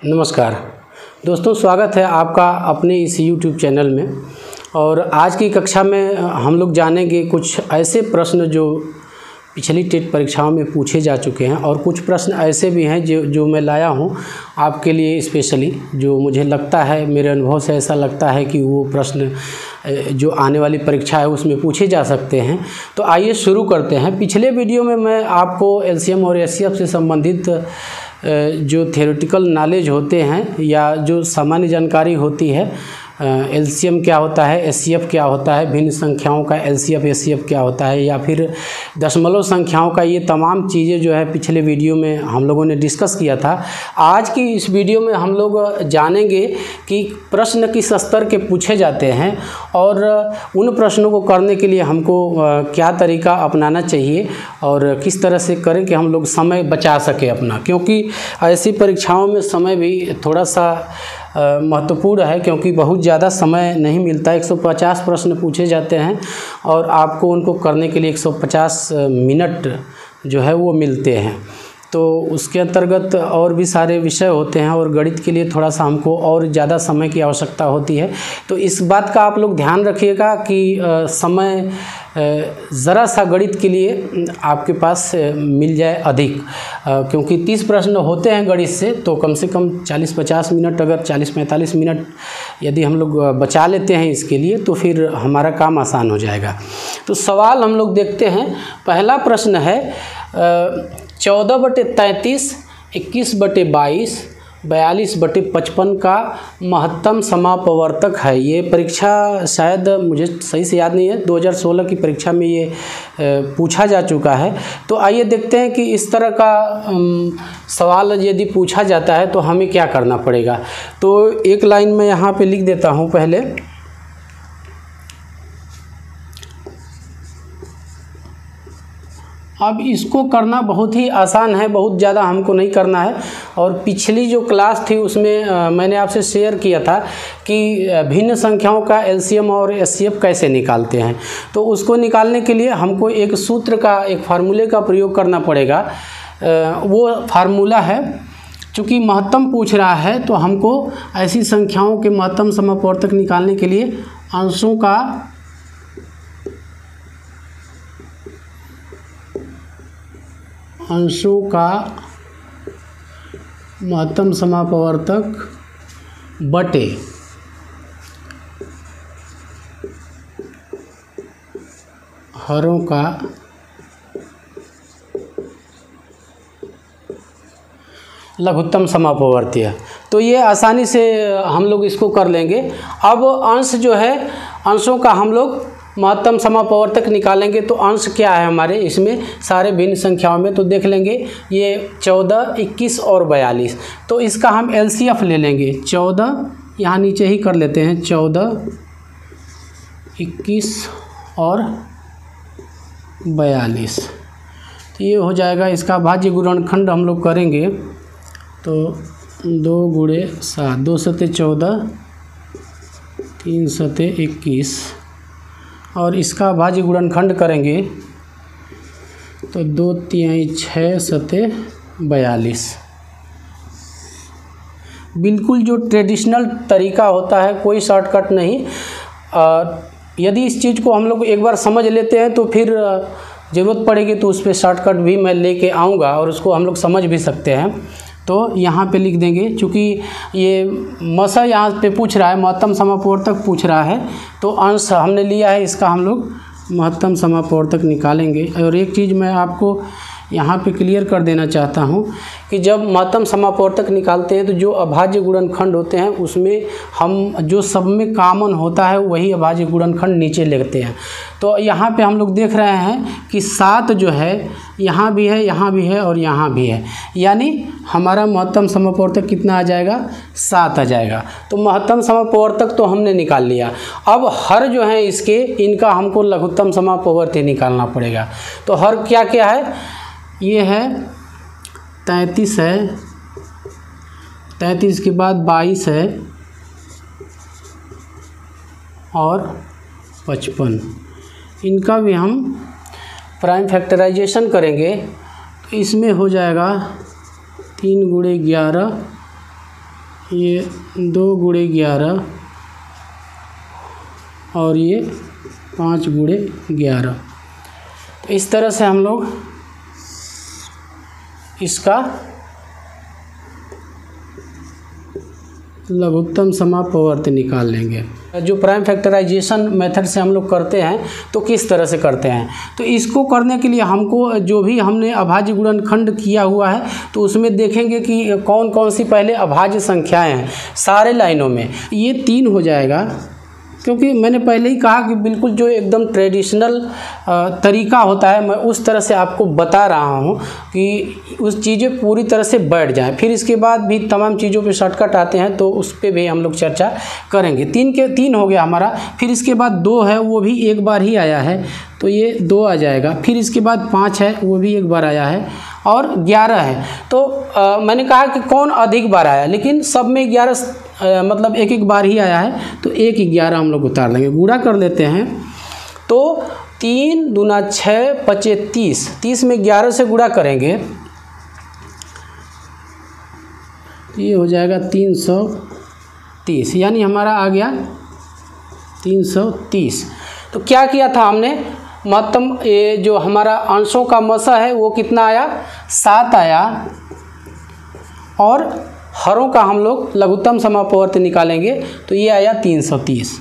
नमस्कार दोस्तों, स्वागत है आपका अपने इस YouTube चैनल में। और आज की कक्षा में हम लोग जानेंगे कुछ ऐसे प्रश्न जो पिछली टेट परीक्षाओं में पूछे जा चुके हैं और कुछ प्रश्न ऐसे भी हैं जो मैं लाया हूं आपके लिए स्पेशली, जो मुझे लगता है, मेरे अनुभव से ऐसा लगता है कि वो प्रश्न जो आने वाली परीक्षा है उसमें पूछे जा सकते हैं। तो आइए शुरू करते हैं। पिछले वीडियो में मैं आपको एलसीएम और एचसीएफ से संबंधित जो थ्योरेटिकल नॉलेज होते हैं या जो सामान्य जानकारी होती है, एलसीएम क्या होता है, एचसीएफ क्या होता है, भिन्न संख्याओं का एलसीएफ एचसीएफ क्या होता है, या फिर दशमलव संख्याओं का, ये तमाम चीज़ें जो है पिछले वीडियो में हम लोगों ने डिस्कस किया था। आज की इस वीडियो में हम लोग जानेंगे कि प्रश्न किस स्तर के पूछे जाते हैं और उन प्रश्नों को करने के लिए हमको क्या तरीका अपनाना चाहिए और किस तरह से करें कि हम लोग समय बचा सकें अपना, क्योंकि ऐसी परीक्षाओं में समय भी थोड़ा सा महत्वपूर्ण है, क्योंकि बहुत ज़्यादा समय नहीं मिलता। 150 प्रश्न पूछे जाते हैं और आपको उनको करने के लिए 150 मिनट जो है वो मिलते हैं। तो उसके अंतर्गत और भी सारे विषय होते हैं और गणित के लिए थोड़ा सा हमको और ज़्यादा समय की आवश्यकता होती है। तो इस बात का आप लोग ध्यान रखिएगा कि समय ज़रा सा गणित के लिए आपके पास मिल जाए अधिक, क्योंकि 30 प्रश्न होते हैं गणित से, तो कम से कम 40-50 मिनट, अगर 40-45 मिनट यदि हम लोग बचा लेते हैं इसके लिए तो फिर हमारा काम आसान हो जाएगा। तो सवाल हम लोग देखते हैं। पहला प्रश्न है 14/33, 21/22, 42/55 का महत्तम समापवर्तक है। ये परीक्षा शायद मुझे सही से याद नहीं है, 2016 की परीक्षा में ये पूछा जा चुका है। तो आइए देखते हैं कि इस तरह का सवाल यदि पूछा जाता है तो हमें क्या करना पड़ेगा। तो एक लाइन में यहाँ पे लिख देता हूँ पहले। अब इसको करना बहुत ही आसान है, बहुत ज़्यादा हमको नहीं करना है। और पिछली जो क्लास थी उसमें मैंने आपसे शेयर किया था कि भिन्न संख्याओं का एलसीएम और एचसीएफ कैसे निकालते हैं। तो उसको निकालने के लिए हमको एक सूत्र का, एक फार्मूले का प्रयोग करना पड़ेगा। वो फार्मूला है, चूँकि महत्तम पूछ रहा है तो हमको ऐसी संख्याओं के महत्तम समापवर्तक निकालने के लिए अंशों का महत्तम समापवर्तक बटे हरों का लघुत्तम समापवर्तीय। तो ये आसानी से हम लोग इसको कर लेंगे। अब अंश जो है, अंशों का हम लोग महत्तम समापवर्तक निकालेंगे। तो अंश क्या है हमारे इसमें सारे भिन्न संख्याओं में, तो देख लेंगे ये 14, 21 और 42। तो इसका हम एलसीएफ ले लेंगे। 14 यहाँ नीचे ही कर लेते हैं, 14, 21 और 42। तो ये हो जाएगा। इसका भाज्य गुणनखंड हम लोग करेंगे तो 2 × 7, 2 × 14, 3 × 21, और इसका भाज्य गुणनखंड करेंगे तो 2 × 3 = 6, 7 = 42। बिल्कुल जो ट्रेडिशनल तरीका होता है, कोई शॉर्टकट नहीं। यदि इस चीज़ को हम लोग एक बार समझ लेते हैं तो फिर ज़रूरत पड़ेगी तो उस पर शॉर्टकट भी मैं लेके आऊँगा और उसको हम लोग समझ भी सकते हैं। तो यहाँ पे लिख देंगे, चूँकि ये मसा यहाँ पे पूछ रहा है, महत्तम समापवर्तक पूछ रहा है, तो अंश हमने लिया है, इसका हम लोग महत्तम समापवर्तक निकालेंगे। और एक चीज़ मैं आपको यहाँ पे क्लियर कर देना चाहता हूँ कि जब महत्तम समापवर्तक निकालते हैं तो जो अभाज्य गुणनखंड होते हैं उसमें हम जो सब में कॉमन होता है वही अभाज्य गुणनखंड नीचे लेते हैं। तो यहाँ पे हम लोग देख रहे हैं कि 7 जो है यहाँ भी है, यहाँ भी है और यहाँ भी है, यानी हमारा महत्तम समापवर्तक कितना आ जाएगा, 7 आ जाएगा। तो महत्तम समापवर्तक तो हमने निकाल लिया। अब हर जो है इसके, इनका हमको लघुत्तम समापवर्ती निकालना पड़ेगा। तो हर क्या क्या है, ये है 33 है, 33 के बाद 22 है और 55। इनका भी हम प्राइम फैक्टराइजेशन करेंगे तो इसमें हो जाएगा 3 × 11 ये 2 गुणे 11 और ये 5 गुणे 11। तो इस तरह से हम लोग इसका लघुत्तम समापवर्ती निकाल लेंगे। जो प्राइम फैक्टराइजेशन मेथड से हम लोग करते हैं तो किस तरह से करते हैं, तो इसको करने के लिए हमको जो भी हमने अभाज्य गुणनखंड किया हुआ है तो उसमें देखेंगे कि कौन कौन सी पहले अभाज्य संख्याएं हैं सारे लाइनों में। ये 3 हो जाएगा, क्योंकि मैंने पहले ही कहा कि बिल्कुल जो एकदम ट्रेडिशनल तरीका होता है मैं उस तरह से आपको बता रहा हूँ कि उस चीज़ें पूरी तरह से बैठ जाएं। फिर इसके बाद भी तमाम चीज़ों पे शॉर्टकट आते हैं तो उस पर भी हम लोग चर्चा करेंगे। 3 हो गया हमारा। फिर इसके बाद 2 है, वो भी एक बार ही आया है तो ये 2 आ जाएगा। फिर इसके बाद 5 है, वो भी एक बार आया है, और 11 है। तो मैंने कहा कि कौन अधिक बार आया, लेकिन सब में 11 मतलब एक बार ही आया है तो 1 11 हम लोग उतार लेंगे। गुणा कर लेते हैं तो 3 दूना 6 पचे 30, 30 में 11 से गुणा करेंगे ये हो जाएगा 330, यानी हमारा आ गया 330। तो क्या किया था हमने, महत्तम ये जो हमारा अंशों का मसा है वो कितना आया, 7 आया, और हरों का हम लोग लघुत्तम समापवर्ती निकालेंगे तो ये आया 330।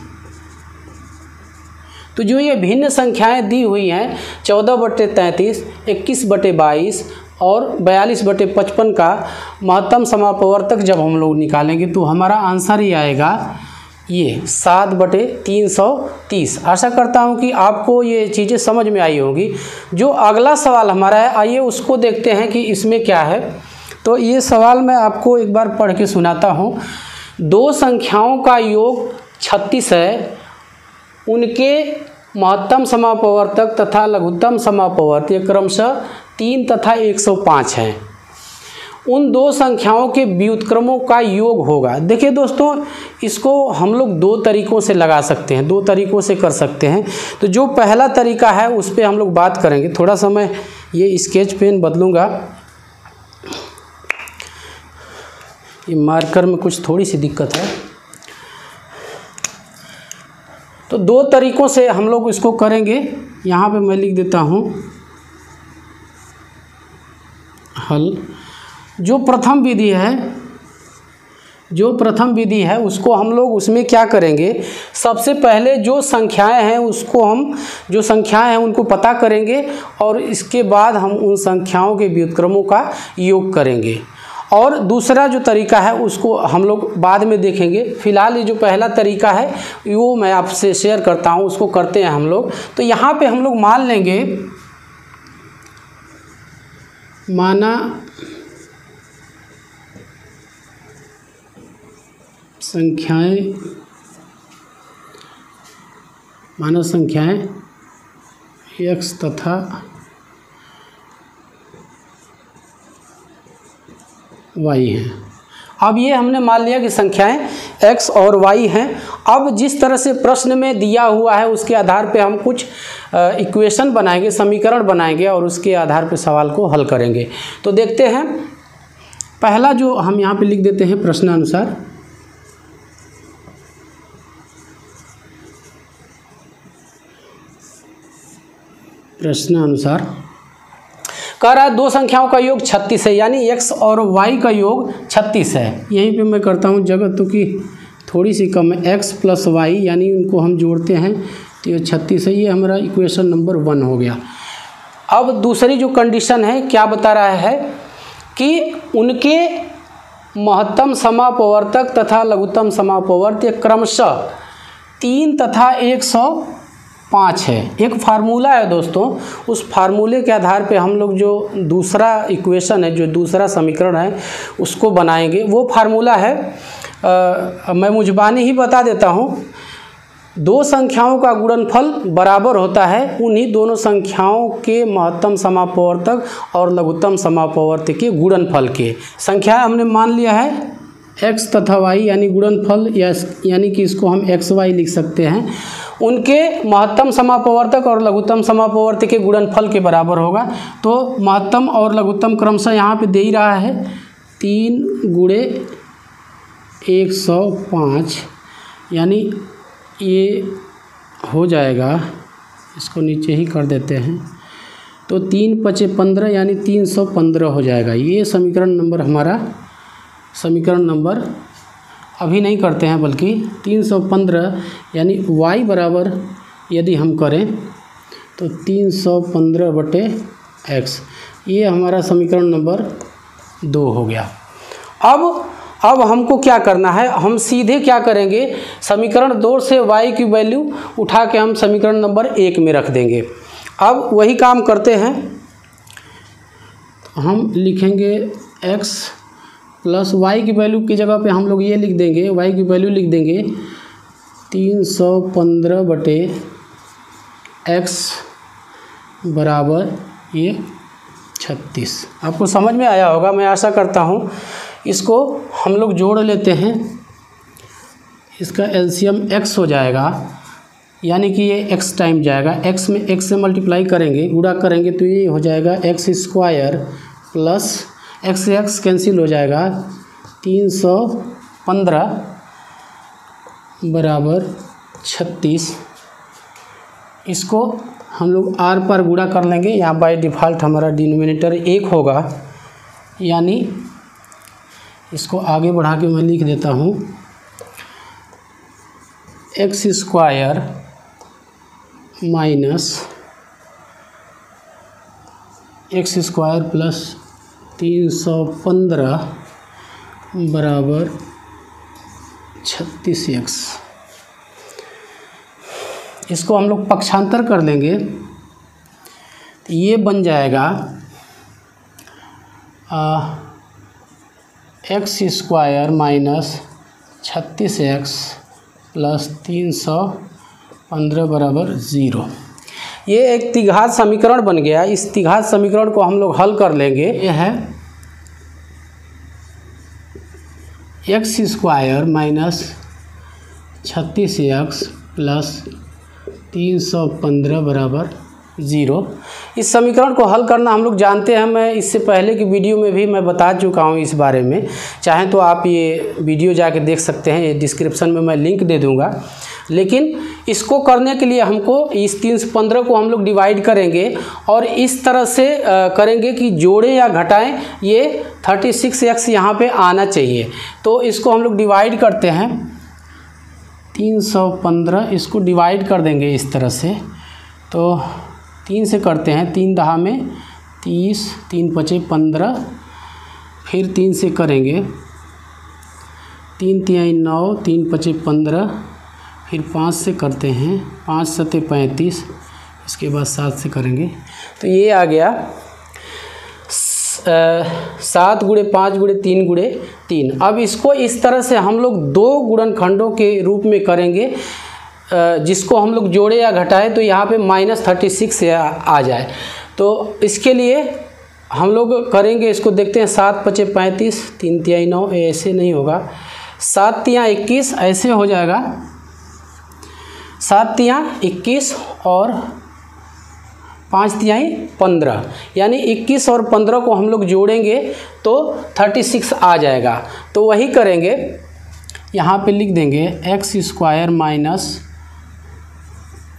तो जो ये भिन्न संख्याएं दी हुई हैं 14/33, 21/22 और 42/55 का महत्तम समापवर्तक जब हम लोग निकालेंगे तो हमारा आंसर ही आएगा ये 7/330। आशा करता हूँ कि आपको ये चीज़ें समझ में आई होगी। जो अगला सवाल हमारा है आइए उसको देखते हैं कि इसमें क्या है। तो ये सवाल मैं आपको एक बार पढ़ के सुनाता हूँ। 2 संख्याओं का योग 36 है, उनके महत्तम समापवर्तक तथा लघुत्तम समापवर्ती क्रमशः 3 तथा 105 हैं। उन 2 संख्याओं के व्युत्क्रमों का योग होगा। देखिए दोस्तों, इसको हम लोग 2 तरीक़ों से लगा सकते हैं, 2 तरीक़ों से कर सकते हैं। तो जो पहला तरीका है उस पर हम लोग बात करेंगे। थोड़ा सा मैं ये स्केच पेन बदलूँगा, ये मार्कर में कुछ थोड़ी सी दिक्कत है। तो 2 तरीक़ों से हम लोग इसको करेंगे। यहाँ पे मैं लिख देता हूँ हल। जो प्रथम विधि है उसको हम लोग उसमें क्या करेंगे, सबसे पहले जो संख्याएं हैं उनको पता करेंगे और इसके बाद हम उन संख्याओं के व्युत्क्रमों का योग करेंगे। और दूसरा जो तरीका है उसको हम लोग बाद में देखेंगे। फिलहाल ये जो पहला तरीका है वो मैं आपसे शेयर करता हूँ, उसको करते हैं हम लोग। तो यहाँ पे हम लोग मान लेंगे, माना संख्याएं x तथा y हैं। अब ये हमने मान लिया कि संख्याएं x और y हैं। अब जिस तरह से प्रश्न में दिया हुआ है उसके आधार पे हम कुछ इक्वेशन बनाएंगे, समीकरण बनाएंगे और उसके आधार पे सवाल को हल करेंगे। तो देखते हैं, पहला जो हम यहाँ पे लिख देते हैं प्रश्नानुसार। कह रहा है 2 संख्याओं का योग 36 है, यानी x और y का योग 36 है। यहीं पे मैं करता हूँ जगह तो कि थोड़ी सी कम है, x + y यानी उनको हम जोड़ते हैं तो ये 36 है। ये हमारा इक्वेशन नंबर 1 हो गया। अब दूसरी जो कंडीशन है क्या बता रहा है कि उनके महत्तम समापवर्तक तथा लघुत्तम समापवर्ती क्रमशः 3 तथा 105 है। एक फार्मूला है दोस्तों, उस फार्मूले के आधार पे हम लोग जो दूसरा इक्वेशन है, जो दूसरा समीकरण है उसको बनाएंगे। वो फार्मूला है, मैं मुजबानी ही बता देता हूँ। 2 संख्याओं का गुणनफल बराबर होता है उन्हीं दोनों संख्याओं के महत्तम समापवर्तक और लघुत्तम समापवर्ती के गुणनफल के। संख्या हमने मान लिया है x तथा y, यानी गुणनफल, यानी कि इसको हम xy लिख सकते हैं। उनके महत्तम समापवर्तक और लघुत्तम समापवर्ती के गुणनफल के बराबर होगा। तो महत्तम और लघुत्तम क्रमशः यहाँ पे दे ही रहा है 3 गुणे 105 यानी ये हो जाएगा, इसको नीचे ही कर देते हैं, तो 3 × 5 = 15 यानी 315 हो जाएगा। ये समीकरण नंबर हमारा, समीकरण नंबर अभी नहीं करते हैं बल्कि 315 यानी y बराबर यदि हम करें तो 315/x, ये हमारा समीकरण नंबर 2 हो गया। अब हमको क्या करना है, हम सीधे क्या करेंगे, समीकरण 2 से y की वैल्यू उठा के हम समीकरण नंबर 1 में रख देंगे। अब वही काम करते हैं, तो हम लिखेंगे x प्लस y की वैल्यू की जगह पे हम लोग ये लिख देंगे, y की वैल्यू लिख देंगे 315/x बराबर ये 36। आपको समझ में आया होगा, मैं आशा करता हूँ। इसको हम लोग जोड़ लेते हैं, इसका एलसीएम x हो जाएगा, यानी कि ये x टाइम जाएगा, x में x से मल्टीप्लाई करेंगे, गुणा करेंगे तो ये हो जाएगा x² प्लस x से x कैंसिल हो जाएगा, 315 बराबर 36। इसको हम लोग r पर गुणा कर लेंगे, यहाँ बाय डिफ़ॉल्ट हमारा डिनोमिनेटर 1 होगा, यानी इसको आगे बढ़ा के मैं लिख देता हूँ x² माइनस x² प्लस 315 बराबर 36x। इसको हम लोग पक्षांतर कर लेंगे तो ये बन जाएगा x² माइनस 36x प्लस 315 बराबर 0। ये एक त्रिघात समीकरण बन गया। इस त्रिघात समीकरण को हम लोग हल कर लेंगे। यह है x² माइनस 36x प्लस 315 बराबर 0। इस समीकरण को हल करना हम लोग जानते हैं। मैं इससे पहले की वीडियो में भी मैं बता चुका हूँ इस बारे में, चाहें तो आप ये वीडियो जाके देख सकते हैं, ये डिस्क्रिप्शन में मैं लिंक दे दूँगा। लेकिन इसको करने के लिए हमको इस 315 को हम लोग डिवाइड करेंगे और इस तरह से करेंगे कि जोड़ें या घटाएं, ये 36x यहाँ पे आना चाहिए। तो इसको हम लोग डिवाइड करते हैं, 315 इसको डिवाइड कर देंगे इस तरह से। तो 3 से करते हैं, 3 दहा में 30, 3 पचे 15, फिर 3 से करेंगे, 3 तिहाई 9, 3 पचे 15, फिर 5 से करते हैं, 5 सते 35, इसके बाद 7 से करेंगे तो ये आ गया 7 गुणे 5 गुणे 3 गुणे 3। अब इसको इस तरह से हम लोग 2 गुणनखंडों के रूप में करेंगे, जिसको हम लोग जोड़े या घटाए तो यहाँ पे -36 आ जाए। तो इसके लिए हम लोग करेंगे, इसको देखते हैं, 7 पचे 35, 3 तिहाई 9, ऐसे नहीं होगा, 7 तिहां 21 ऐसे हो जाएगा, 7 तिहां 21 और 5 तिहाई 15, यानी 21 और 15 को हम लोग जोड़ेंगे तो 36 आ जाएगा। तो वही करेंगे, यहाँ पे लिख देंगे x² माइनस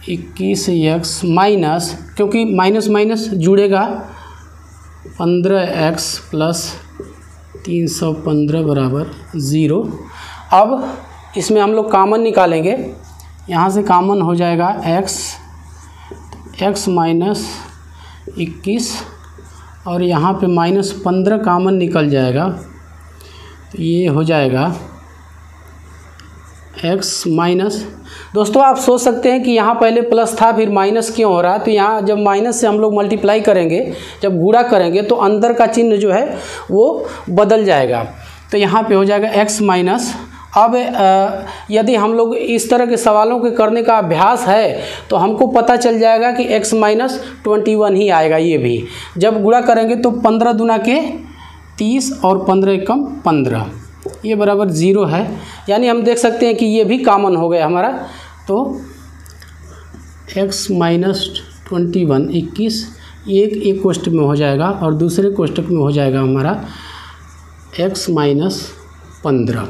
21x माइनस, क्योंकि माइनस माइनस जुड़ेगा, 15x प्लस 315 बराबर 0। अब इसमें हम लोग कॉमन निकालेंगे, यहाँ से कॉमन हो जाएगा x माइनस 21 और यहाँ पे -15 कॉमन निकल जाएगा, तो ये हो जाएगा x माइनस। दोस्तों आप सोच सकते हैं कि यहाँ पहले प्लस था फिर माइनस क्यों हो रहा है, तो यहाँ जब माइनस से हम लोग मल्टीप्लाई करेंगे, जब गुणा करेंगे तो अंदर का चिन्ह जो है वो बदल जाएगा। तो यहाँ पे हो जाएगा x माइनस। अब यदि हम लोग इस तरह के सवालों के करने का अभ्यास है तो हमको पता चल जाएगा कि x माइनस 21 ही आएगा। ये भी जब गुणा करेंगे तो 15 दूना के 30 और 15 एकम 15, ये बराबर 0 है, यानी हम देख सकते हैं कि ये भी कॉमन हो गया हमारा। तो x माइनस 21 21 एक कोष्टक में हो जाएगा और दूसरे कोष्टक में हो जाएगा हमारा x माइनस 15।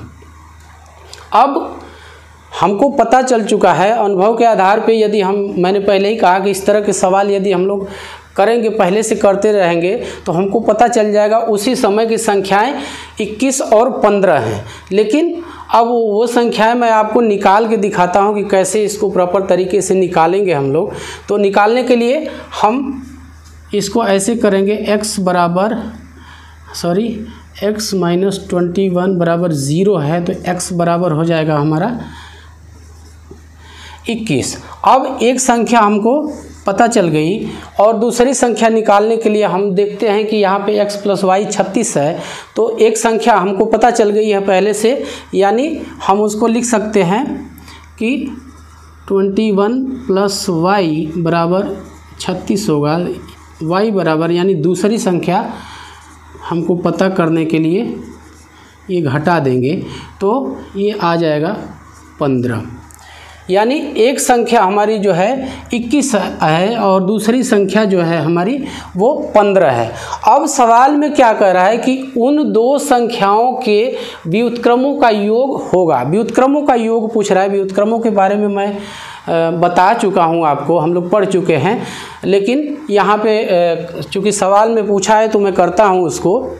अब हमको पता चल चुका है अनुभव के आधार पे, यदि मैंने पहले ही कहा कि इस तरह के सवाल यदि हम लोग करेंगे, पहले से करते रहेंगे, तो हमको पता चल जाएगा उसी समय की संख्याएं 21 और 15 हैं। लेकिन अब वो संख्याएं मैं आपको निकाल के दिखाता हूं कि कैसे इसको प्रॉपर तरीके से निकालेंगे हम लोग। तो निकालने के लिए हम इसको ऐसे करेंगे, x माइनस 21 बराबर 0 है, तो x बराबर हो जाएगा हमारा 21। अब एक संख्या हमको पता चल गई और दूसरी संख्या निकालने के लिए हम देखते हैं कि यहाँ पे x प्लस वाई 36 है, तो एक संख्या हमको पता चल गई है पहले से, यानी हम उसको लिख सकते हैं कि 21 प्लस वाई बराबर 36 होगा। y बराबर यानी दूसरी संख्या हमको पता करने के लिए ये घटा देंगे, तो ये आ जाएगा 15। यानी एक संख्या हमारी जो है 21 है और दूसरी संख्या जो है हमारी वो 15 है। अब सवाल में क्या कह रहा है कि उन दो संख्याओं के व्युत्क्रमों का योग होगा। व्युत्क्रमों का योग पूछ रहा है। व्युत्क्रमों के बारे में मैं बता चुका हूँ आपको, हम लोग पढ़ चुके हैं, लेकिन यहाँ पे चूँकि सवाल में पूछा है तो मैं करता हूँ उसको।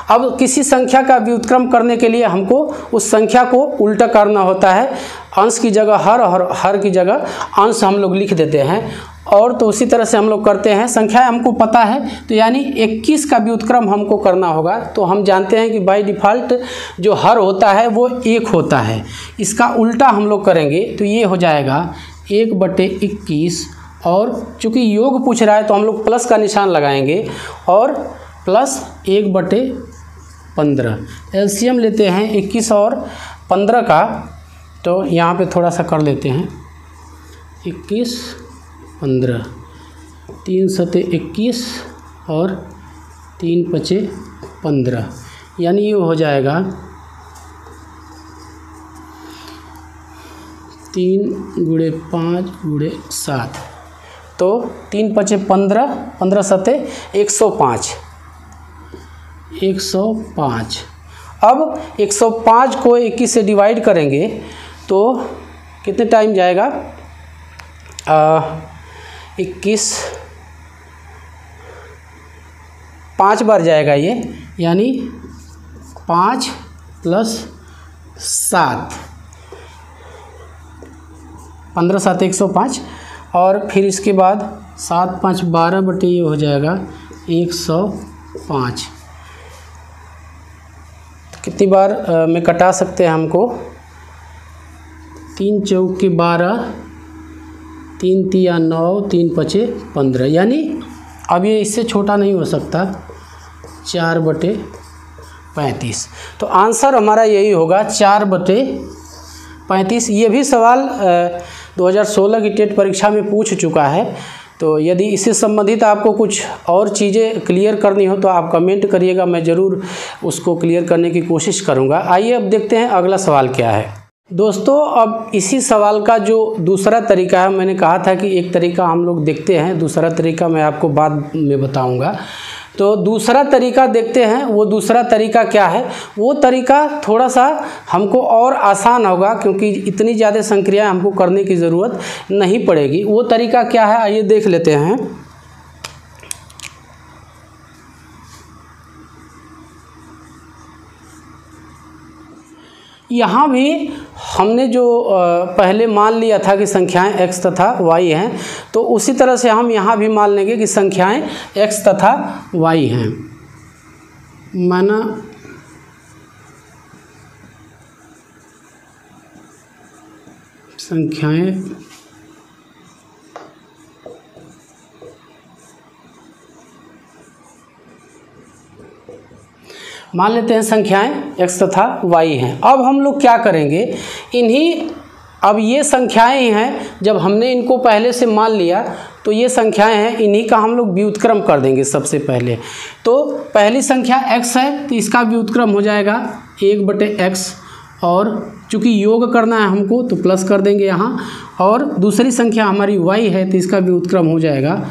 अब किसी संख्या का व्युत्क्रम करने के लिए हमको उस संख्या को उल्टा करना होता है। अंश की जगह हर और हर की जगह अंश हम लोग लिख देते हैं, और तो उसी तरह से हम लोग करते हैं। संख्या हमको पता है, तो यानी 21 का व्युत्क्रम हमको करना होगा। तो हम जानते हैं कि बाय डिफ़ॉल्ट जो हर होता है वो 1 होता है। इसका उल्टा हम लोग करेंगे तो ये हो जाएगा 1/21, और चूँकि योग पूछ रहा है तो हम लोग प्लस का निशान लगाएंगे और प्लस 1/15। एलसीएम लेते हैं 21 और 15 का, तो यहाँ पे थोड़ा सा कर लेते हैं 21 15, 3 सते 21 और 3 पचे 15, यानी ये हो जाएगा 3 गुणे 5 गुणे 7, तो 3 पचे 15, 15 सते 105। 105। अब 105 को 21 से डिवाइड करेंगे तो कितने टाइम जाएगा? 21 5 बार जाएगा ये, यानी 5 + 7, 15 7 105, और फिर इसके बाद 7 5 12 बटे ये हो जाएगा 105। कितनी बार में कटा सकते हैं हमको? 3 चौके 12, 3 तिया 9, 3 पचे 15, यानी अब ये इससे छोटा नहीं हो सकता, 4/35। तो आंसर हमारा यही होगा 4/35। ये भी सवाल 2016 की टेट परीक्षा में पूछ चुका है। तो यदि इससे संबंधित आपको कुछ और चीज़ें क्लियर करनी हो तो आप कमेंट करिएगा, मैं ज़रूर उसको क्लियर करने की कोशिश करूँगा। आइए अब देखते हैं अगला सवाल क्या है। दोस्तों, अब इसी सवाल का जो दूसरा तरीका है, मैंने कहा था कि एक तरीका हम लोग देखते हैं, दूसरा तरीका मैं आपको बाद में बताऊंगा। तो दूसरा तरीका देखते हैं। वो दूसरा तरीका क्या है? वो तरीका थोड़ा सा हमको और आसान होगा, क्योंकि इतनी ज़्यादा संक्रियाएं हमको करने की ज़रूरत नहीं पड़ेगी। वो तरीका क्या है, आइए देख लेते हैं। यहाँ भी हमने जो पहले मान लिया था कि संख्याएं x तथा y हैं, तो उसी तरह से हम यहाँ भी मान लेंगे कि संख्याएं x तथा y हैं। माना संख्याएं मान लेते हैं संख्याएं x तथा y हैं। अब हम लोग क्या करेंगे, अब ये संख्याएं ही हैं, जब हमने इनको पहले से मान लिया तो ये संख्याएं हैं, इन्हीं का हम लोग व्युत्क्रम कर देंगे सबसे पहले। तो पहली संख्या x है तो इसका व्युत्क्रम हो जाएगा 1/x, और चूँकि योग करना है हमको तो प्लस कर देंगे यहाँ। और दूसरी संख्या हमारी y है तो इसका व्युत्क्रम हो जाएगा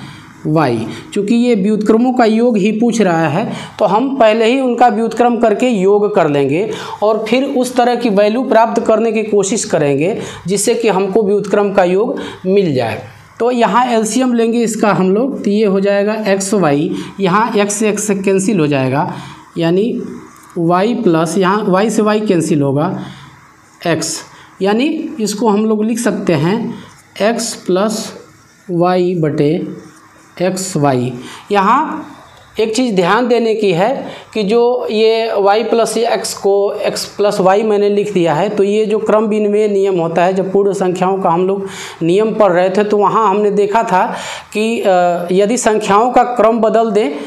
वाई। चूँकि ये व्युत्क्रमों का योग ही पूछ रहा है तो हम पहले ही उनका व्युत्क्रम करके योग कर लेंगे और फिर उस तरह की वैल्यू प्राप्त करने की कोशिश करेंगे जिससे कि हमको व्युत्क्रम का योग मिल जाए। तो यहाँ एलसीएम लेंगे इसका हम लोग, तो ये हो जाएगा एक्स वाई, यहाँ एक्स एक्स से कैंसिल हो जाएगा, यानी वाई प्लस, यहाँ वाई से वाई कैंसिल होगा, एक्स, यानी इसको हम लोग लिख सकते हैं एक्स प्लस वाई बटे एक्स वाई। यहाँ एक चीज़ ध्यान देने की है कि जो ये y प्लस एक्स को x प्लस वाई मैंने लिख दिया है, तो ये जो क्रम विनिमय नियम होता है, जब पूर्ण संख्याओं का हम लोग नियम पढ़ रहे थे तो वहाँ हमने देखा था कि यदि संख्याओं का क्रम बदल दें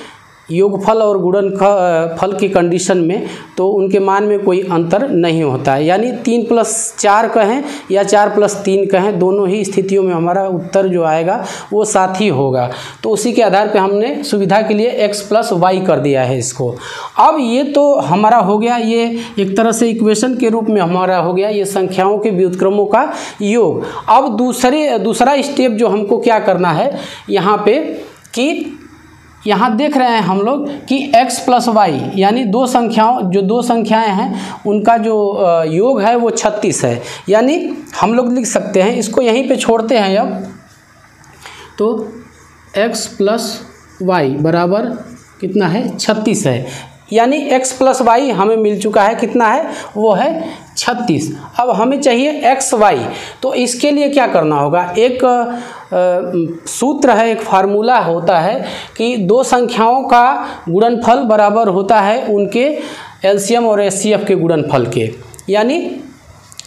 योगफल और गुणनफल की कंडीशन में तो उनके मान में कोई अंतर नहीं होता है। यानी 3 प्लस 4 कहें या 4 प्लस 3 कहें, दोनों ही स्थितियों में हमारा उत्तर जो आएगा वो साथ ही होगा। तो उसी के आधार पे हमने सुविधा के लिए x प्लस वाई कर दिया है इसको। अब ये तो हमारा हो गया, ये एक तरह से इक्वेशन के रूप में हमारा हो गया ये संख्याओं के व्युत्क्रमों का योग। अब दूसरा स्टेप जो हमको क्या करना है यहाँ पे, कि यहाँ देख रहे हैं हम लोग कि x प्लस वाई यानी दो संख्याएं हैं उनका जो योग है वो 36 है। यानी हम लोग लिख सकते हैं, इसको यहीं पे छोड़ते हैं अब, तो x प्लस वाई बराबर कितना है 36 है। यानी x प्लस वाई हमें मिल चुका है, कितना है वो है 36। अब हमें चाहिए एक्स वाई, तो इसके लिए क्या करना होगा, एक सूत्र है, एक फार्मूला होता है कि दो संख्याओं का गुणनफल बराबर होता है उनके एलसीएम और एचसीएफ के गुणनफल के। यानी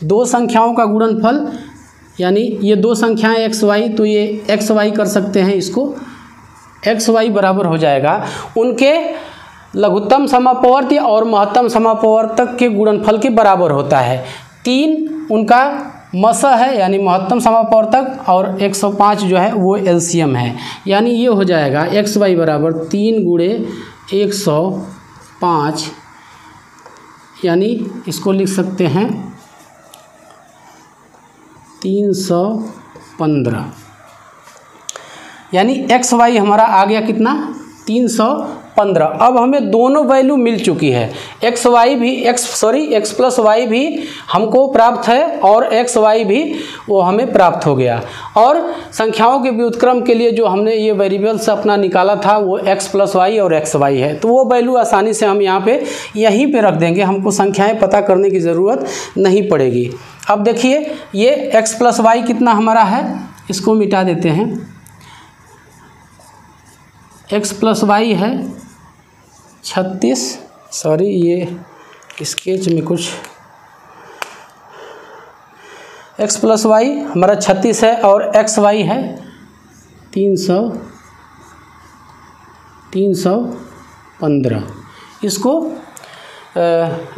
दो संख्याओं का गुणनफल, यानी ये दो संख्याएं एक्स वाई, तो ये एक्स वाई कर सकते हैं इसको, एक्स वाई बराबर हो जाएगा उनके लघुत्तम समापवर्ती और महत्तम समापवर्तक के गुणनफल के बराबर होता है। 3 उनका मस है यानी महत्तम समापवर्तक और 105 जो है वो एलसीएम है। यानी ये हो जाएगा एक्स वाई बराबर 3 गुणे 105, यानी इसको लिख सकते हैं 315। यानी एक्स वाई हमारा आ गया कितना 315। अब हमें दोनों वैल्यू मिल चुकी है, एक्स प्लस वाई भी हमको प्राप्त है और एक्स वाई भी वो हमें प्राप्त हो गया। और संख्याओं के व्युत्क्रम के लिए जो हमने ये वेरिएबल्स अपना निकाला था वो एक्स प्लस वाई और एक्स वाई है, तो वो वैल्यू आसानी से हम यहाँ पे यहीं पे रख देंगे, हमको संख्याएं पता करने की ज़रूरत नहीं पड़ेगी। अब देखिए ये एक्स प्लस वाई कितना हमारा है, इसको मिटा देते हैं, x प्लस वाई है 36, सॉरी ये स्केच में कुछ, x प्लस वाई हमारा 36 है और एक्स वाई है 315। इसको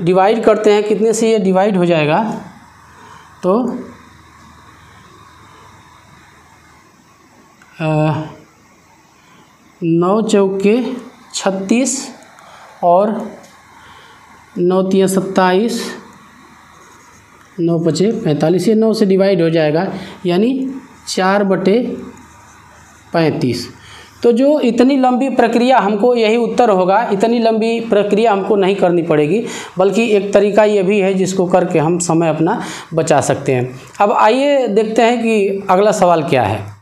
डिवाइड करते हैं, कितने से ये डिवाइड हो जाएगा, तो 9 चौके 36 और 9 तिया 27, 9 पचे 45, ये 9 से डिवाइड हो जाएगा यानी 4/35। तो जो इतनी लंबी प्रक्रिया हमको यही उत्तर होगा, इतनी लंबी प्रक्रिया हमको नहीं करनी पड़ेगी, बल्कि एक तरीका ये भी है जिसको करके हम समय अपना बचा सकते हैं। अब आइए देखते हैं कि अगला सवाल क्या है।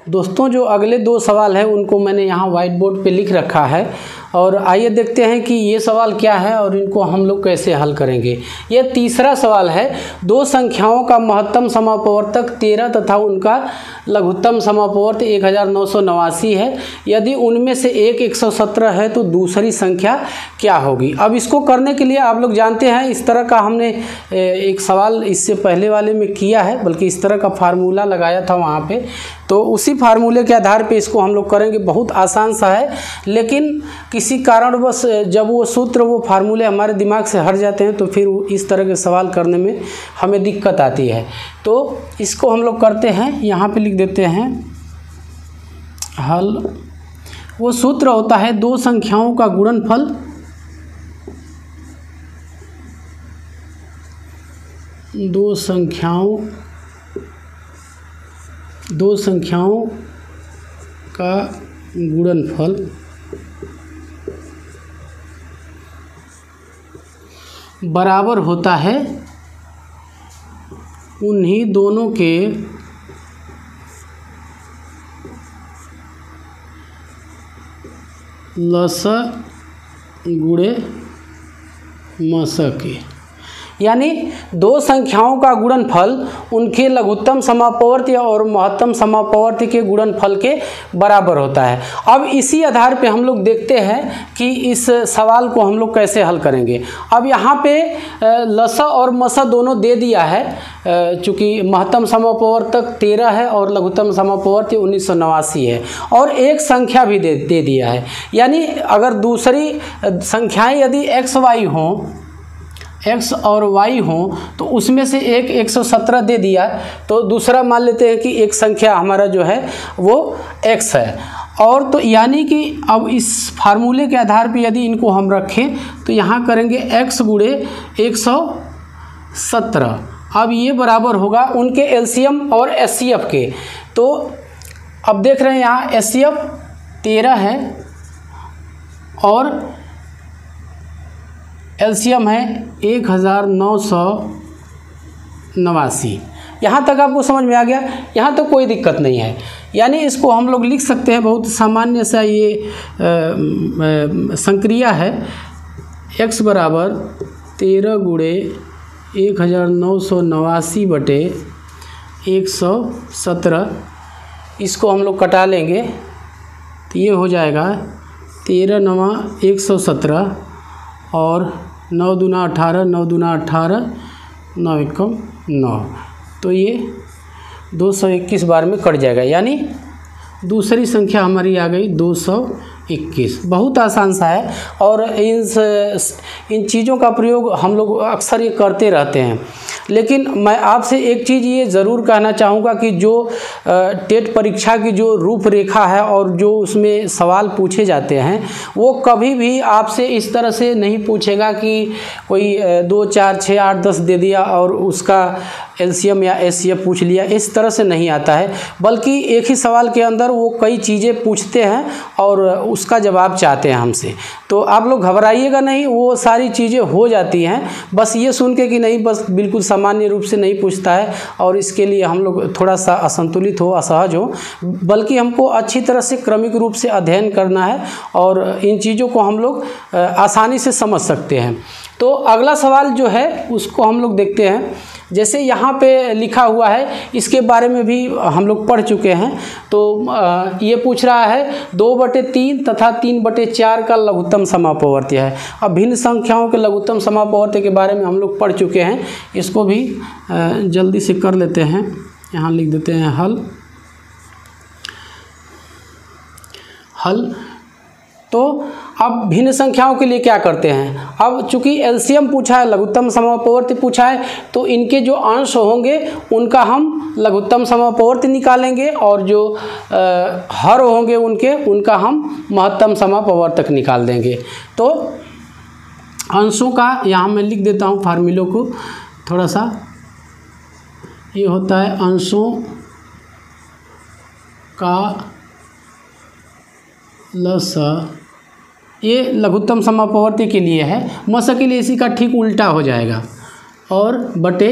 दोस्तों जो अगले 2 सवाल हैं उनको मैंने यहाँ वाइट बोर्ड पे लिख रखा है और आइए देखते हैं कि ये सवाल क्या है और इनको हम लोग कैसे हल करेंगे। ये तीसरा सवाल है, दो संख्याओं का महत्तम समापवर्तक 13 तथा उनका लघुत्तम समापवर्त 1989 है। यदि उनमें से एक 117 है तो दूसरी संख्या क्या होगी। अब इसको करने के लिए आप लोग जानते हैं इस तरह का हमने एक सवाल इससे पहले वाले में किया है, बल्कि इस तरह का फार्मूला लगाया था वहाँ पे, तो उसी फार्मूले के आधार पे इसको हम लोग करेंगे। बहुत आसान सा है, लेकिन किसी कारणवश जब वो सूत्र वो फार्मूले हमारे दिमाग से हट जाते हैं तो फिर इस तरह के सवाल करने में हमें दिक्कत आती है। तो इसको हम लोग करते हैं, यहाँ पे लिख देते हैं हल। वो सूत्र होता है दो संख्याओं का गुणनफल दो संख्याओं का गुणनफल बराबर होता है उन्हीं दोनों के लसअ गुणे मसअ के, यानी दो संख्याओं का गुणनफल उनके लघुत्तम समापवर्ती और महत्तम समापवर्ती के गुणनफल के बराबर होता है। अब इसी आधार पे हम लोग देखते हैं कि इस सवाल को हम लोग कैसे हल करेंगे। अब यहाँ पे लसअ और मसअ दोनों दे दिया है, चूँकि महत्तम समापवर्तक 13 है और लघुत्तम समापवर्ती 1989 है, और एक संख्या भी दे दिया है। यानी अगर दूसरी संख्याएँ यदि एक्स वाई हों, x और y हो, तो उसमें से एक 117 दे दिया, तो दूसरा मान लेते हैं कि एक संख्या हमारा जो है वो x है। और तो यानी कि अब इस फार्मूले के आधार पे यदि इनको हम रखें तो यहाँ करेंगे x गुणे 117। अब ये बराबर होगा उनके एलसीएम और एचसीएफ के। तो अब देख रहे हैं यहाँ एचसीएफ 13 है और एलसीएम है 1989। यहाँ तक आपको समझ में आ गया, यहाँ तो कोई दिक्कत नहीं है। यानी इसको हम लोग लिख सकते हैं, बहुत सामान्य सा ये संक्रिया है। x बराबर 13 गुणे 1989 बटे 117, इसको हम लोग कटा लेंगे तो ये हो जाएगा 13 नवा 117 और 9 दूना 18, 9 दूना 18, 9 एकम 9, तो ये 221 बार में कट जाएगा। यानी दूसरी संख्या हमारी आ गई 221। बहुत आसान सा है और इन चीज़ों का प्रयोग हम लोग अक्सर ये करते रहते हैं। लेकिन मैं आपसे एक चीज़ ये ज़रूर कहना चाहूँगा कि जो टेट परीक्षा की जो रूपरेखा है और जो उसमें सवाल पूछे जाते हैं, वो कभी भी आपसे इस तरह से नहीं पूछेगा कि कोई 2, 4, 6, 8, 10 दे दिया और उसका एलसीएम या एचसीएफ पूछ लिया, इस तरह से नहीं आता है। बल्कि एक ही सवाल के अंदर वो कई चीज़ें पूछते हैं और उसका जवाब चाहते हैं हमसे। तो आप लोग घबराइएगा नहीं, वो सारी चीज़ें हो जाती हैं। बस ये सुन के कि नहीं, बस बिल्कुल सामान्य रूप से नहीं पूछता है और इसके लिए हम लोग थोड़ा सा असंतुलित हो, असहज हो, बल्कि हमको अच्छी तरह से क्रमिक रूप से अध्ययन करना है और इन चीज़ों को हम लोग आसानी से समझ सकते हैं। तो अगला सवाल जो है उसको हम लोग देखते हैं। जैसे यहाँ पे लिखा हुआ है, इसके बारे में भी हम लोग पढ़ चुके हैं। तो ये पूछ रहा है 2/3 तथा 3/4 का लघुत्तम समापवर्ती है। अब भिन्न संख्याओं के लघुत्तम समापवर्ती के बारे में हम लोग पढ़ चुके हैं, इसको भी जल्दी से कर लेते हैं। यहाँ लिख देते हैं हल। तो अब भिन्न संख्याओं के लिए क्या करते हैं, अब चूंकि एलसीएम पूछा है, लघुत्तम समापवर्ती पूछा है, तो इनके जो अंश होंगे उनका हम लघुत्तम समापवर्ती निकालेंगे और जो हर होंगे उनका हम महत्तम समापवर्तक निकाल देंगे। तो अंशों का यहाँ मैं लिख देता हूँ फार्मूलों को थोड़ा सा। ये होता है अंशों का लसअ, ये लघुत्तम समापवर्ती के लिए है। मसअ के लिए इसी का ठीक उल्टा हो जाएगा, और बटे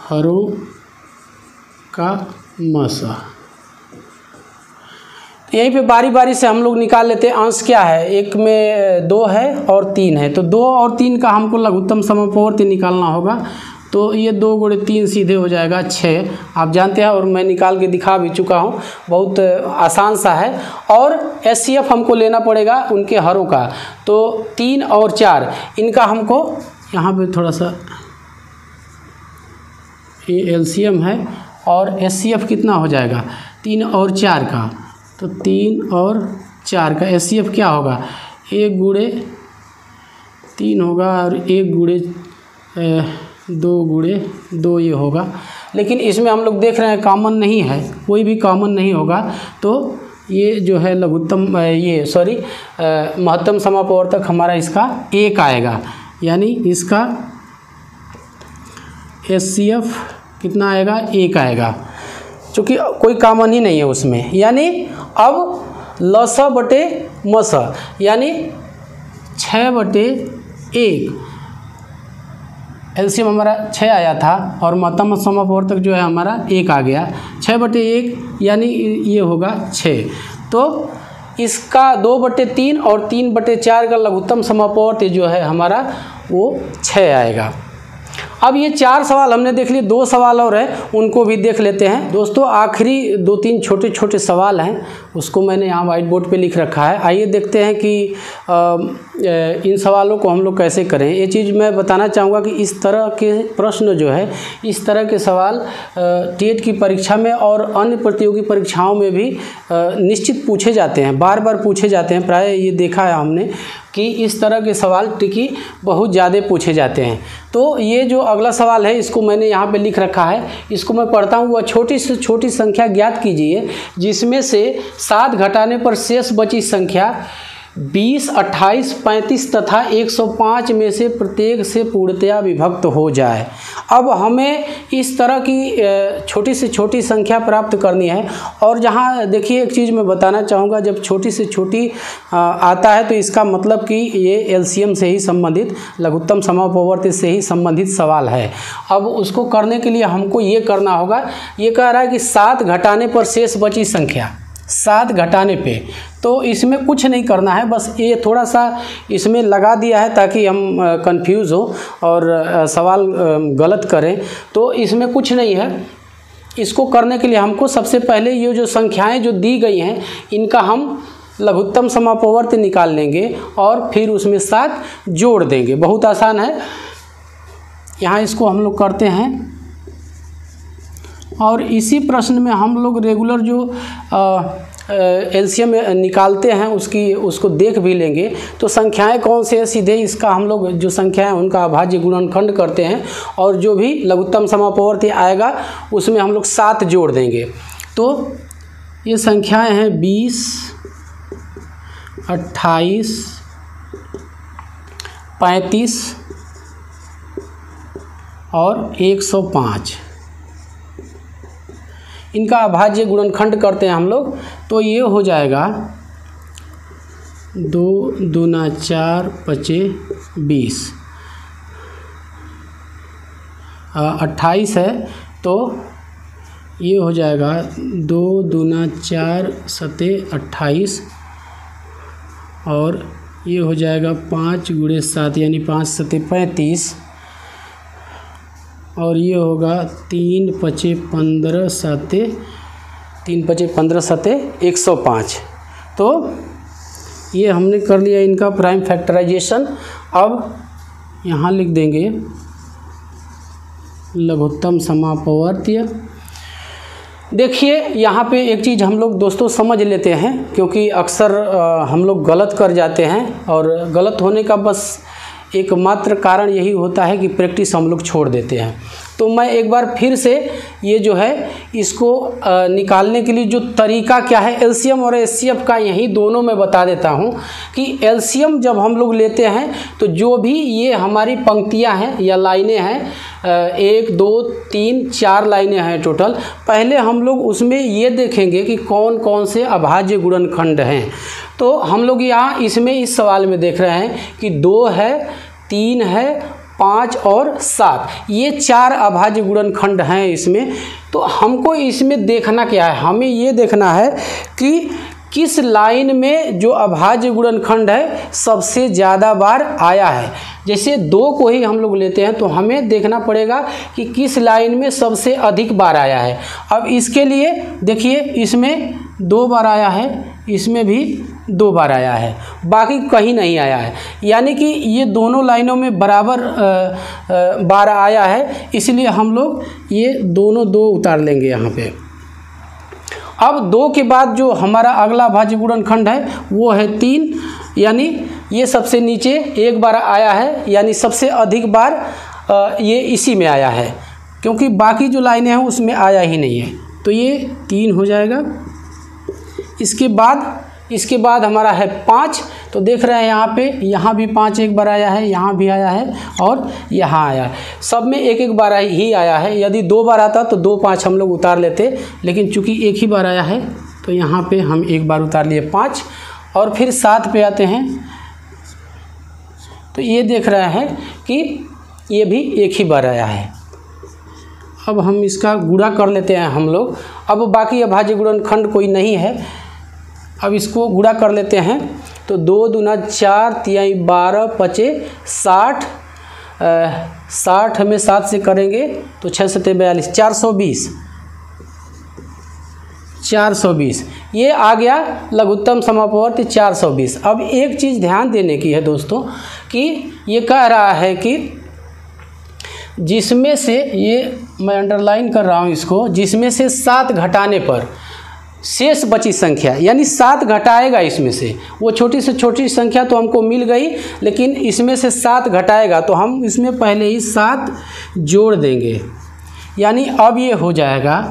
हरों का मसअ। यहीं पे बारी बारी से हम लोग निकाल लेते हैं। अंश क्या है, एक में 2 है और 3 है, तो 2 और 3 का हमको लघुत्तम समापवर्ती निकालना होगा। तो ये 2 गुणे 3 सीधे हो जाएगा 6, आप जानते हैं और मैं निकाल के दिखा भी चुका हूँ, बहुत आसान सा है। और एचसीएफ हमको लेना पड़ेगा उनके हरों का, तो 3 और 4 इनका हमको यहाँ पे थोड़ा सा, ये एलसीएम है और एचसीएफ कितना हो जाएगा 3 और 4 का, तो 3 और 4 का एचसीएफ क्या होगा 1 गुणे 3 होगा और 1 गुणे 2 गुणे 2 ये होगा। लेकिन इसमें हम लोग देख रहे हैं कॉमन नहीं है, कोई भी कॉमन नहीं होगा, तो ये जो है लघुत्तम महत्तम समापवर्तक हमारा इसका 1 आएगा। यानी इसका एचसीएफ कितना आएगा 1 आएगा। चूँकि कोई कॉमन ही नहीं है उसमें, यानी अब लस बटे मस, यानी 6/1 एलसीएम हमारा 6 आया था और महत्तम समापवर्तक जो है हमारा 1 आ गया। 6/1 यानी ये होगा 6। तो इसका 2/3 और 3/4 का लघुत्तम समापवर्त जो है हमारा वो 6 आएगा। अब ये 4 सवाल हमने देख लिए, 2 सवाल और हैं, उनको भी देख लेते हैं। दोस्तों आखिरी 2-3 छोटे छोटे सवाल हैं, उसको मैंने यहाँ वाइट बोर्ड पे लिख रखा है। आइए देखते हैं कि इन सवालों को हम लोग कैसे करें। ये चीज़ मैं बताना चाहूँगा कि इस तरह के प्रश्न जो है, इस तरह के सवाल टेट की परीक्षा में और अन्य प्रतियोगी परीक्षाओं में भी निश्चित पूछे जाते हैं, बार बार पूछे जाते हैं। प्राय ये देखा है हमने कि इस तरह के सवाल टिकी बहुत ज़्यादा पूछे जाते हैं। तो ये जो अगला सवाल है इसको मैंने यहाँ पे लिख रखा है, इसको मैं पढ़ता हूँ। वह छोटी से छोटी संख्या ज्ञात कीजिए जिसमें से 7 घटाने पर शेष बची संख्या 20, 28, 35 तथा 105 में से प्रत्येक से पूर्णतया विभक्त हो जाए। अब हमें इस तरह की छोटी से छोटी संख्या प्राप्त करनी है। और जहाँ देखिए एक चीज़ मैं बताना चाहूँगा, जब छोटी से छोटी आता है तो इसका मतलब कि ये एलसीएम से ही संबंधित, लघुत्तम समापवर्त से ही संबंधित सवाल है। अब उसको करने के लिए हमको ये करना होगा, ये कह रहा है कि 7 घटाने पर शेष बची संख्या, 7 घटाने पे, तो इसमें कुछ नहीं करना है, बस ये थोड़ा सा इसमें लगा दिया है ताकि हम कंफ्यूज हो और सवाल गलत करें। तो इसमें कुछ नहीं है। इसको करने के लिए हमको सबसे पहले ये जो संख्याएं जो दी गई हैं इनका हम लघुत्तम समापवर्त निकाल लेंगे और फिर उसमें 7 जोड़ देंगे। बहुत आसान है। यहाँ इसको हम लोग करते हैं और इसी प्रश्न में हम लोग रेगुलर जो एलसीएम निकालते हैं उसको देख भी लेंगे। तो संख्याएं कौन से है, सीधे इसका हम लोग जो संख्याएं उनका अभाज्य गुणनखंड करते हैं और जो भी लघुत्तम समापवर्त आएगा उसमें हम लोग 7 जोड़ देंगे। तो ये संख्याएं हैं 20, 28, 35 और 105। इनका अभाज्य गुणनखंड करते हैं हम लोग, तो ये हो जाएगा 2 दूना 4 पचे 20। 28 है तो ये हो जाएगा 2 दूना 4 सते 28 और ये हो जाएगा 5 गुणे 7 यानी 5 सते 35 और ये होगा 3 पचे 15 सते 3 पचे 15 सते 105। तो ये हमने कर लिया इनका प्राइम फैक्टराइजेशन। अब यहाँ लिख देंगे लघुत्तम समापवर्त्य। देखिए यहाँ पे एक चीज़ हम लोग दोस्तों समझ लेते हैं, क्योंकि अक्सर हम लोग गलत कर जाते हैं और गलत होने का बस एकमात्र कारण यही होता है कि प्रैक्टिस हम लोग छोड़ देते हैं। तो मैं एक बार फिर से ये जो है इसको निकालने के लिए जो तरीका क्या है एलसीएम और एचसीएफ का, यही दोनों मैं बता देता हूँ कि एलसीएम जब हम लोग लेते हैं तो जो भी ये हमारी पंक्तियाँ हैं या लाइनें हैं, 1 2 3 4 लाइनें हैं टोटल, पहले हम लोग उसमें ये देखेंगे कि कौन कौन से अभाज्य गुणनखंड हैं। तो हम लोग यहाँ इसमें इस सवाल में देख रहे हैं कि 2 है, 3 है, 5 और 7, ये 4 अभाज्य गुणनखंड हैं इसमें। तो हमको इसमें देखना क्या है, हमें ये देखना है कि किस लाइन में जो अभाज्य गुणनखंड है सबसे ज़्यादा बार आया है। जैसे 2 को ही हम लोग लेते हैं तो हमें देखना पड़ेगा कि किस लाइन में सबसे अधिक बार आया है। अब इसके लिए देखिए इसमें 2 बार आया है, इसमें भी 2 बार आया है, बाकी कहीं नहीं आया है, यानी कि ये दोनों लाइनों में बराबर बार आया है। इसलिए हम लोग ये दोनों 2 उतार लेंगे यहाँ पे। अब 2 के बाद जो हमारा अगला अभाज्य गुणनखंड है वो है 3, यानी ये सबसे नीचे 1 बार आया है, यानी सबसे अधिक बार ये इसी में आया है, क्योंकि बाकी जो लाइनें हैं उसमें आया ही नहीं है। तो ये 3 हो जाएगा। इसके बाद हमारा है 5, तो देख रहे हैं यहाँ भी 5 एक बार आया है, यहाँ भी आया है और यहाँ आया है। सब में एक एक बार ही आया है। यदि 2 बार आता तो 2 5 हम लोग उतार लेते, लेकिन चूंकि एक ही बार आया है तो यहाँ पे हम एक बार उतार लिए 5। और फिर 7 पे आते हैं तो ये देख रहे हैं कि ये भी एक ही बार आया है। अब हम इसका गुणा कर लेते हैं हम लोग। अब बाकी अभाज्य गुणनखंड कोई नहीं है, अब इसको गुणा कर लेते हैं। तो 2 दूना 4, 3 12, 5 60, 60 में 7 से करेंगे तो 6 7 42, 420, 420 ये आ गया लघुत्तम समापवर्ती 420। अब एक चीज़ ध्यान देने की है दोस्तों कि ये कह रहा है कि जिसमें से, ये मैं अंडरलाइन कर रहा हूँ इसको, जिसमें से 7 घटाने पर शेष बची संख्या, यानी 7 घटाएगा इसमें से, वो छोटी से छोटी संख्या तो हमको मिल गई, लेकिन इसमें से 7 घटाएगा तो हम इसमें पहले ही 7 जोड़ देंगे। यानी अब ये हो जाएगा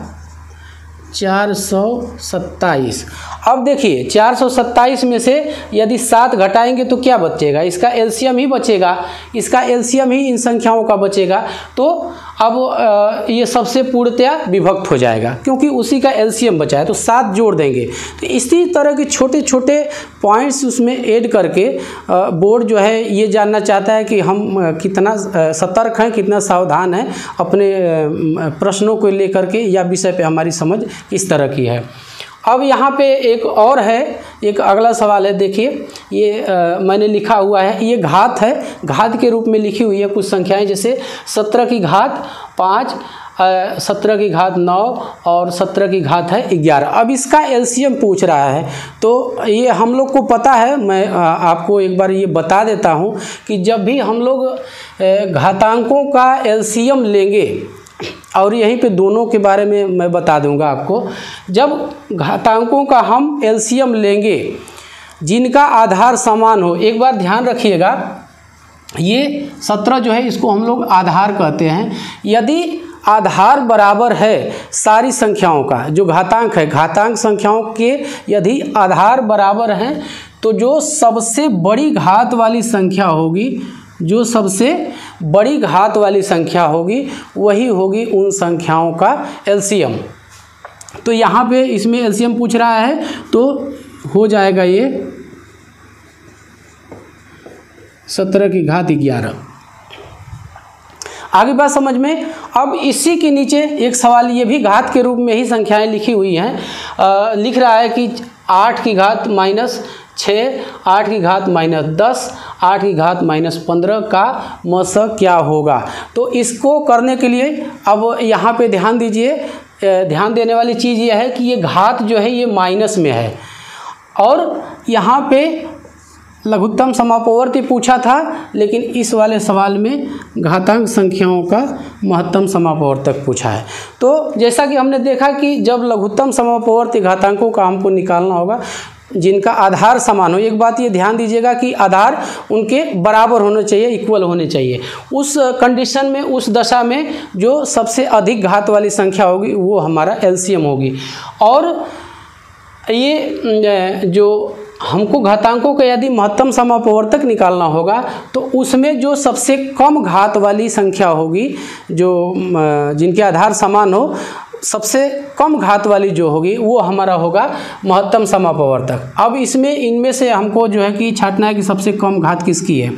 427। अब देखिए 427 में से यदि 7 घटाएंगे तो क्या बचेगा, इसका एलसीएम ही बचेगा, इसका एलसीएम ही इन संख्याओं का बचेगा। तो अब ये सबसे पूर्णतया विभक्त हो जाएगा क्योंकि उसी का एलसीएम बचा है, तो 7 जोड़ देंगे। तो इसी तरह के छोटे छोटे पॉइंट्स उसमें ऐड करके बोर्ड जो है ये जानना चाहता है कि हम कितना सतर्क हैं, कितना सावधान हैं अपने प्रश्नों को लेकर के, या विषय पे हमारी समझ किस तरह की है। अब यहाँ पे एक और है, एक अगला सवाल है। देखिए ये मैंने लिखा हुआ है, ये घात है, घात के रूप में लिखी हुई है कुछ संख्याएं, जैसे 17 की घात 5, 17 की घात 9 और 17 की घात है 11। अब इसका एलसीएम पूछ रहा है। तो ये हम लोग को पता है, मैं आपको एक बार ये बता देता हूँ कि जब भी हम लोग घातांकों का एलसीएम लेंगे, और यहीं पे दोनों के बारे में मैं बता दूंगा आपको, जब घातांकों का हम एलसीएम लेंगे जिनका आधार समान हो, एक बार ध्यान रखिएगा, ये 17 जो है इसको हम लोग आधार कहते हैं। यदि आधार बराबर है सारी संख्याओं का, जो घातांक है, घातांक संख्याओं के यदि आधार बराबर हैं तो जो सबसे बड़ी घात वाली संख्या होगी, जो सबसे बड़ी घात वाली संख्या होगी वही होगी उन संख्याओं का एलसीएम। तो यहाँ पे इसमें एलसीएम पूछ रहा है तो हो जाएगा ये 17 की घात 11। आगे बात समझ में। अब इसी के नीचे एक सवाल, ये भी घात के रूप में ही संख्याएं लिखी हुई हैं। लिख रहा है कि 8 की घात -6, 8 की घात -10, 8 की घात -15 का मस क्या होगा। तो इसको करने के लिए अब यहाँ पे ध्यान दीजिए, ध्यान देने वाली चीज़ ये है कि ये घात जो है ये माइनस में है, और यहाँ पे लघुत्तम समापवर्ती पूछा था, लेकिन इस वाले सवाल में घातांक संख्याओं का महत्तम समापवर्तक पूछा है। तो जैसा कि हमने देखा कि जब लघुत्तम समापवर्ती घातांकों का हमको निकालना होगा जिनका आधार समान हो, एक बात ये ध्यान दीजिएगा कि आधार उनके बराबर होने चाहिए, इक्वल होने चाहिए। उस कंडीशन में, उस दशा में जो सबसे अधिक घात वाली संख्या होगी वो हमारा एलसीएम होगी। और ये जो हमको घातांकों का यदि महत्तम समापवर्तक निकालना होगा तो उसमें जो सबसे कम घात वाली संख्या होगी, जो जिनके आधार समान हो, सबसे कम घात वाली जो होगी वो हमारा होगा महत्तम समापवर्तक। अब इसमें इनमें से हमको जो है कि छांटना है कि सबसे कम घात किसकी है।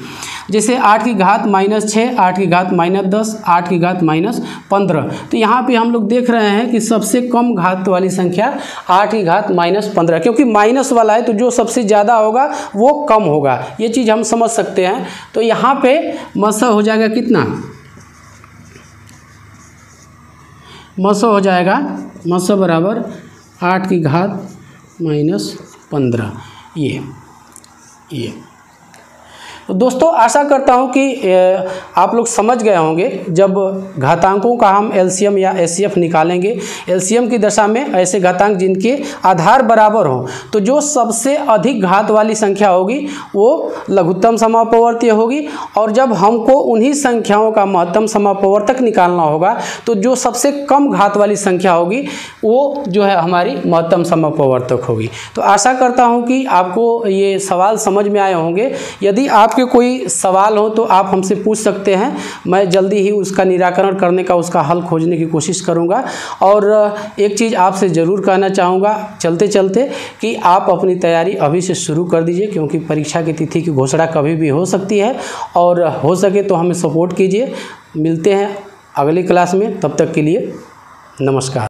जैसे 8 की घात -6, 8 की घात -10, 8 की घात -15। तो यहाँ पे हम लोग देख रहे हैं कि सबसे कम घात वाली संख्या 8 की घात -15, क्योंकि माइनस वाला है तो जो सबसे ज़्यादा होगा वो कम होगा, ये चीज़ हम समझ सकते हैं। तो यहाँ पे मसा हो जाएगा कितना, मसा हो जाएगा, मसा बराबर 8 की घात -15। ये दोस्तों आशा करता हूं कि आप लोग समझ गए होंगे, जब घातांकों का हम एलसीएम या एचसीएफ निकालेंगे, एलसीएम की दशा में ऐसे घातांक जिनके आधार बराबर हों, तो जो सबसे अधिक घात वाली संख्या होगी वो लघुत्तम समापवर्तीय होगी, और जब हमको उन्हीं संख्याओं का महत्तम समापवर्तक निकालना होगा तो जो सबसे कम घात वाली संख्या होगी वो जो है हमारी महत्तम समापवर्तक होगी। तो आशा करता हूं कि आपको ये सवाल समझ में आए होंगे। यदि आपके कोई सवाल हो तो आप हमसे पूछ सकते हैं, मैं जल्दी ही उसका निराकरण करने का, उसका हल खोजने की कोशिश करूंगा। और एक चीज़ आपसे ज़रूर कहना चाहूँगा चलते चलते कि आप अपनी तैयारी अभी से शुरू कर दीजिए, क्योंकि परीक्षा की तिथि की घोषणा कभी भी हो सकती है, और हो सके तो हमें सपोर्ट कीजिए। मिलते हैं अगली क्लास में, तब तक के लिए नमस्कार।